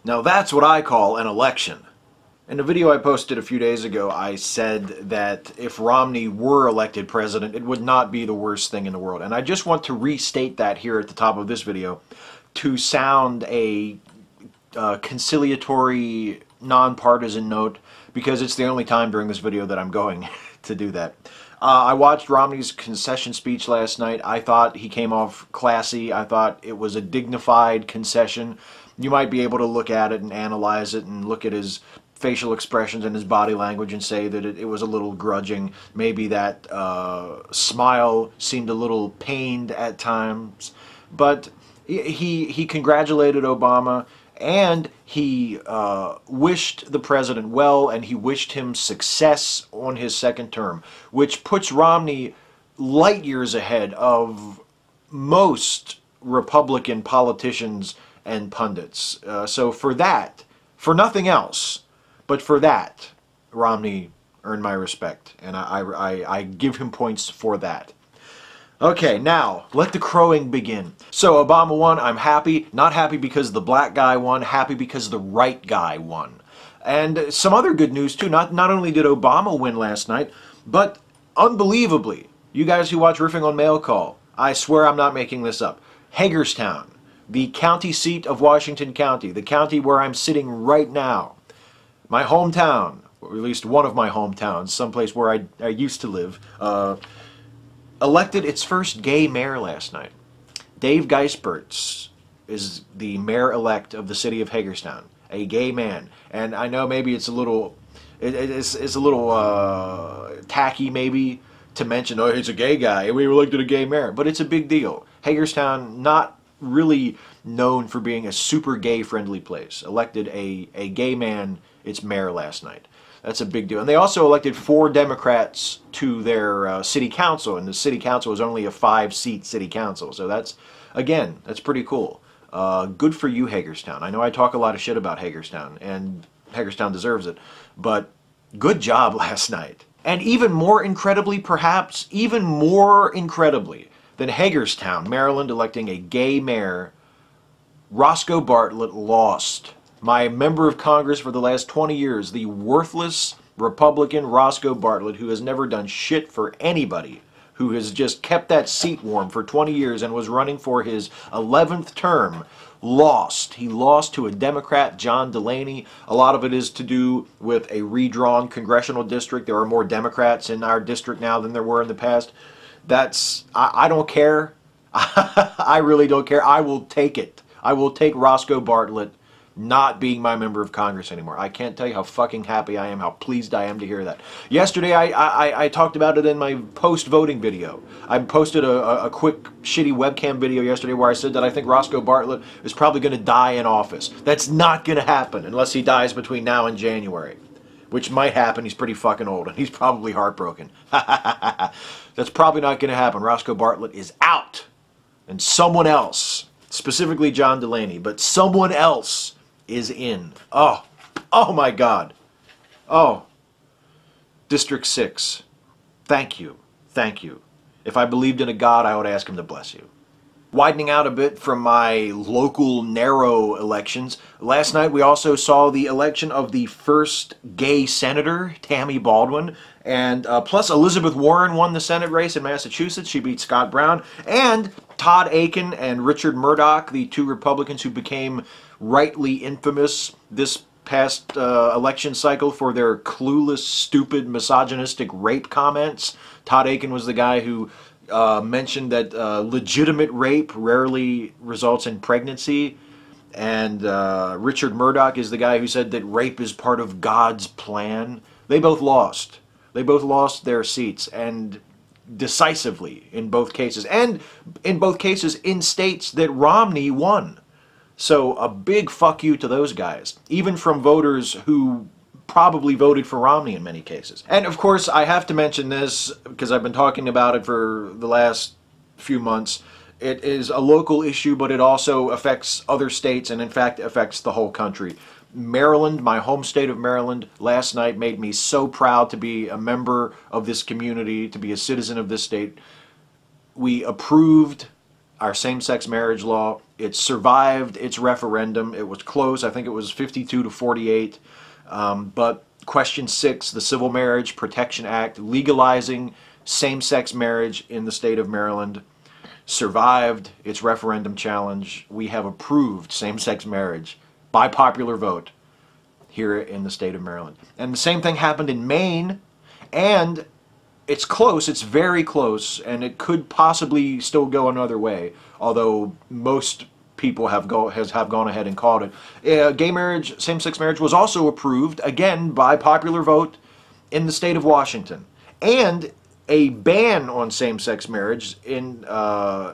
Now that's what I call an election. In a video I posted a few days ago, I said that if Romney were elected president, it would not be the worst thing in the world. And I just want to restate that here at the top of this video to sound a conciliatory, nonpartisan note, because it's the only time during this video that I'm going to do that. I watched Romney's concession speech last night. I thought he came off classy. I thought it was a dignified concession. You might be able to look at it and analyze it and look at his facial expressions and his body language and say that it was a little grudging. Maybe that smile seemed a little pained at times. But he congratulated Obama, and he wished the president well, and he wished him success on his second term, which puts Romney light years ahead of most Republican politicians and pundits. So for that, for nothing else, but for that, Romney earned my respect, and I give him points for that. Okay, now, let the crowing begin. So, Obama won. I'm happy. Not happy because the black guy won. Happy because the right guy won. And some other good news, too. Not only did Obama win last night, but unbelievably, you guys who watch Riffing on Mail Call, I swear I'm not making this up, Hagerstown, the county seat of Washington County, the county where I'm sitting right now, my hometown, or at least one of my hometowns, someplace where I used to live, elected its first gay mayor last night. Dave Geispertz is the mayor-elect of the city of Hagerstown, a gay man. And I know maybe it's a little, it's a little tacky maybe to mention, oh, he's a gay guy, we elected a gay mayor, but it's a big deal. Hagerstown, not really known for being a super gay-friendly place, elected a gay man its mayor last night. That's a big deal. And they also elected 4 Democrats to their city council, and the city council is only a 5-seat city council. So that's, again, that's pretty cool. Good for you, Hagerstown. I know I talk a lot of shit about Hagerstown, and Hagerstown deserves it, but good job last night. And even more incredibly, perhaps, even more incredibly than Hagerstown, Maryland, electing a gay mayor, Roscoe Bartlett lost. My member of Congress for the last 20 years, the worthless Republican Roscoe Bartlett, who has never done shit for anybody, who has just kept that seat warm for 20 years and was running for his 11th term, lost. He lost to a Democrat, John Delaney. A lot of it is to do with a redrawn congressional district. There are more Democrats in our district now than there were in the past. I don't care. I really don't care. I will take it. I will take Roscoe Bartlett not being my member of Congress anymore. I can't tell you how fucking happy I am, how pleased I am to hear that. Yesterday, I talked about it in my post-voting video. I posted a quick, shitty webcam video yesterday where I said that I think Roscoe Bartlett is probably going to die in office. That's not going to happen unless he dies between now and January, which might happen. He's pretty fucking old, and he's probably heartbroken. That's probably not going to happen. Roscoe Bartlett is out, and someone else, specifically John Delaney, but someone else is in. Oh my God. Oh, District 6. Thank you. Thank you. If I believed in a God, I would ask him to bless you. Widening out a bit from my local narrow elections, last night we also saw the election of the first gay senator, Tammy Baldwin, and plus Elizabeth Warren won the Senate race in Massachusetts. She beat Scott Brown, and Todd Akin and Richard Murdoch, the 2 Republicans who became rightly infamous this past election cycle for their clueless, stupid, misogynistic rape comments. Todd Akin was the guy who mentioned that legitimate rape rarely results in pregnancy, and Richard Murdoch is the guy who said that rape is part of God's plan. They both lost. They both lost their seats, and decisively in both cases, and in both cases in states that Romney won. So a big fuck you to those guys, even from voters who probably voted for Romney in many cases. And of course, I have to mention this because I've been talking about it for the last few months. It is a local issue, but it also affects other states, and in fact affects the whole country. Maryland, my home state of Maryland, last night made me so proud to be a member of this community, to be a citizen of this state. We approved our same-sex marriage law. It survived its referendum. It was close. I think it was 52 to 48. But question 6, the Civil Marriage Protection Act, legalizing same-sex marriage in the state of Maryland, survived its referendum challenge. We have approved same-sex marriage by popular vote here in the state of Maryland. And the same thing happened in Maine, and it's close, it's very close, and it could possibly still go another way, although most people have gone ahead and called it. Gay marriage, same-sex marriage, was also approved, again, by popular vote in the state of Washington. And a ban on same-sex marriage in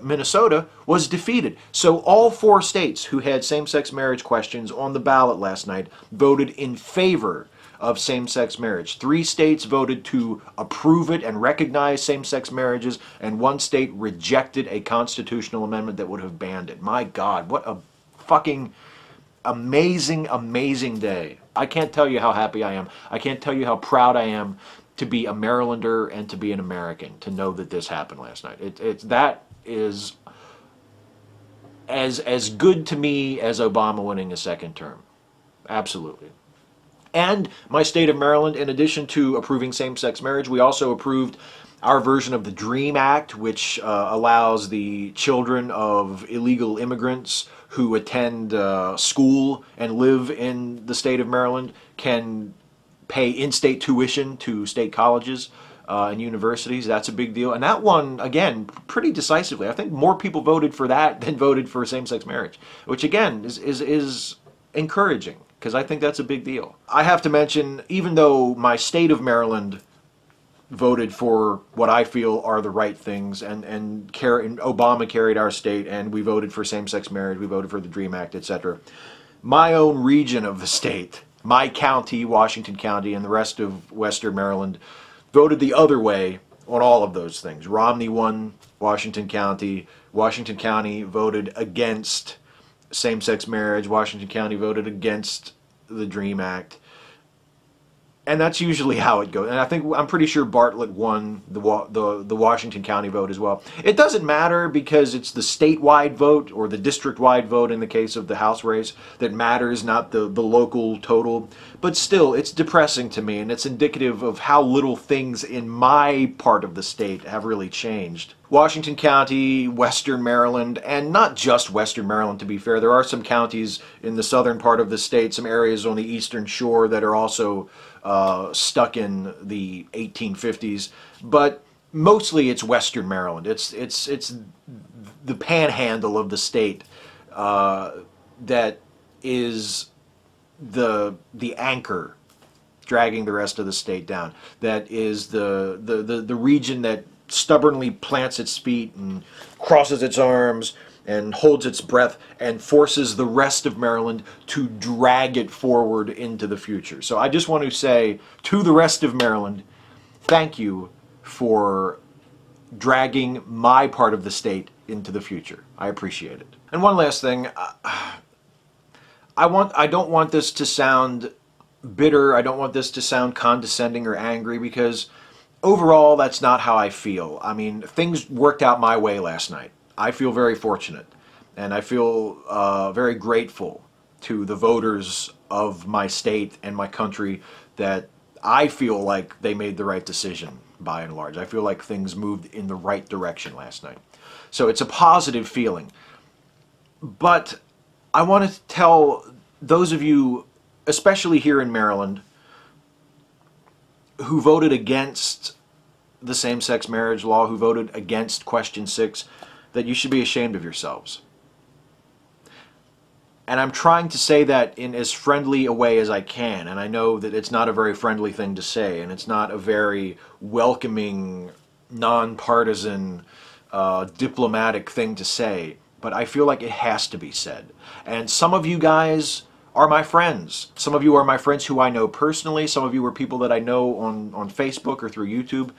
Minnesota was defeated. So all 4 states who had same-sex marriage questions on the ballot last night voted in favor of same-sex marriage. 3 states voted to approve it and recognize same-sex marriages, and 1 state rejected a constitutional amendment that would have banned it. My God, what a fucking amazing, amazing day. I can't tell you how happy I am. I can't tell you how proud I am to be a Marylander and to be an American, to know that this happened last night. That is as good to me as Obama winning a 2nd term. Absolutely. And my state of Maryland, in addition to approving same-sex marriage, we also approved our version of the DREAM Act, which allows the children of illegal immigrants who attend school and live in the state of Maryland can pay in-state tuition to state colleges and universities. That's a big deal. And that won, again, pretty decisively. I think more people voted for that than voted for same-sex marriage, which, again, is encouraging, because I think that's a big deal. I have to mention, even though my state of Maryland voted for what I feel are the right things, and Obama carried our state, and we voted for same-sex marriage, we voted for the DREAM Act, etc., my own region of the state, my county, Washington County, and the rest of Western Maryland voted the other way on all of those things. Romney won Washington County. Washington County voted against same-sex marriage. Washington County voted against the DREAM Act. And that's usually how it goes. And I'm pretty sure Bartlett won the Washington County vote as well. It doesn't matter, because it's the statewide vote, or the district-wide vote in the case of the House race, that matters, not the local total. But still, it's depressing to me, and it's indicative of how little things in my part of the state have really changed. Washington County, Western Maryland, and not just Western Maryland, to be fair. There are some counties in the southern part of the state, some areas on the eastern shore that are also stuck in the 1850s, but mostly it's Western Maryland. It's the panhandle of the state that is the anchor dragging the rest of the state down. That is the region that stubbornly plants its feet and crosses its arms and holds its breath and forces the rest of Maryland to drag it forward into the future. So I just want to say to the rest of Maryland, thank you for dragging my part of the state into the future. I appreciate it. And one last thing, I don't want this to sound bitter. I don't want this to sound condescending or angry, because overall that's not how I feel. I mean, things worked out my way last night. I feel very fortunate, and I feel very grateful to the voters of my state and my country that I feel like they made the right decision by and large. I feel like things moved in the right direction last night. So it's a positive feeling. But I want to tell those of you, especially here in Maryland, who voted against the same-sex marriage law, who voted against question 6, that you should be ashamed of yourselves. And I'm trying to say that in as friendly a way as I can, and I know that it's not a very friendly thing to say, and it's not a very welcoming, nonpartisan, diplomatic thing to say, but I feel like it has to be said. And some of you guys are my friends. Some of you are my friends who I know personally. Some of you are people that I know on Facebook or through YouTube.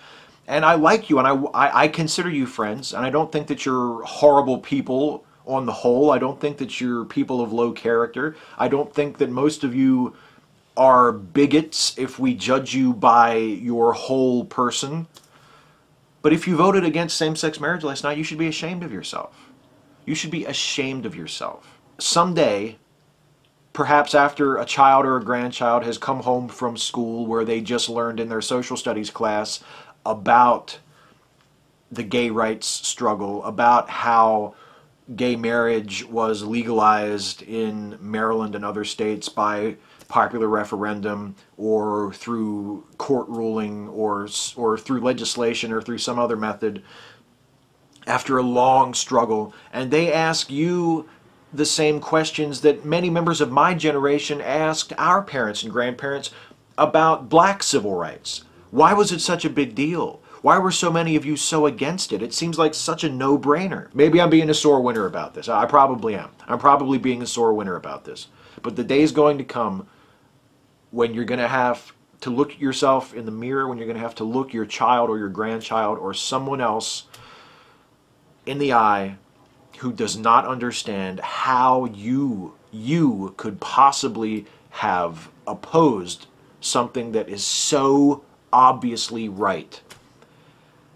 And I like you, and I consider you friends, and I don't think that you're horrible people on the whole. I don't think that you're people of low character. I don't think that most of you are bigots if we judge you by your whole person. But if you voted against same-sex marriage last night, you should be ashamed of yourself. You should be ashamed of yourself. Someday, perhaps after a child or a grandchild has come home from school where they just learned in their social studies class about the gay rights struggle, about how gay marriage was legalized in Maryland and other states by popular referendum or through court ruling or through legislation or through some other method after a long struggle, and they ask you the same questions that many members of my generation asked our parents and grandparents about black civil rights. Why was it such a big deal? Why were so many of you so against it? It seems like such a no-brainer. Maybe I'm being a sore winner about this. I probably am. I'm probably being a sore winner about this. But the day is going to come when you're going to have to look at yourself in the mirror, when you're going to have to look your child or your grandchild or someone else in the eye who does not understand how you could possibly have opposed something that is so obviously right.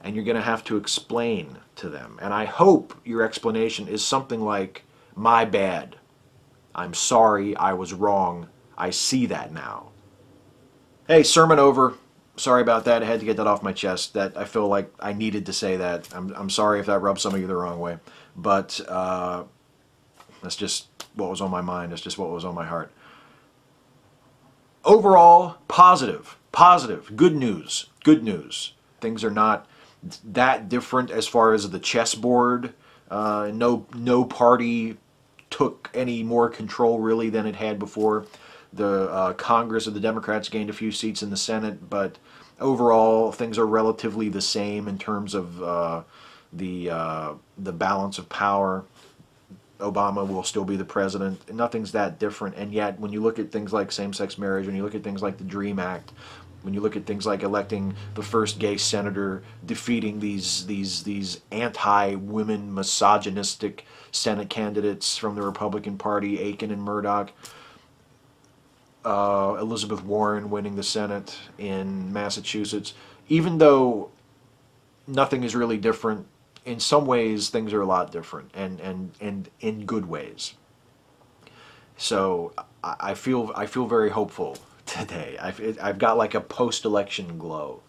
And you're going to have to explain to them. And I hope your explanation is something like, my bad. I'm sorry, I was wrong. I see that now. Hey, sermon over. Sorry about that. I had to get that off my chest. That I feel like I needed to say that. I'm sorry if that rubbed some of you the wrong way. But that's just what was on my mind. That's just what was on my heart. Overall, positive. Positive. Good news. Good news. Things are not that different as far as the chessboard. No party took any more control really than it had before. The Congress of the Democrats gained a few seats in the Senate, but overall things are relatively the same in terms of the balance of power. Obama will still be the president. Nothing's that different, and yet when you look at things like same-sex marriage, when you look at things like the DREAM Act, when you look at things like electing the first gay senator, defeating these anti-women, misogynistic Senate candidates from the Republican Party, Aiken and Murdoch, Elizabeth Warren winning the Senate in Massachusetts, even though nothing is really different, in some ways things are a lot different, and in good ways. So I feel very hopeful today. I've got like a post-election glow.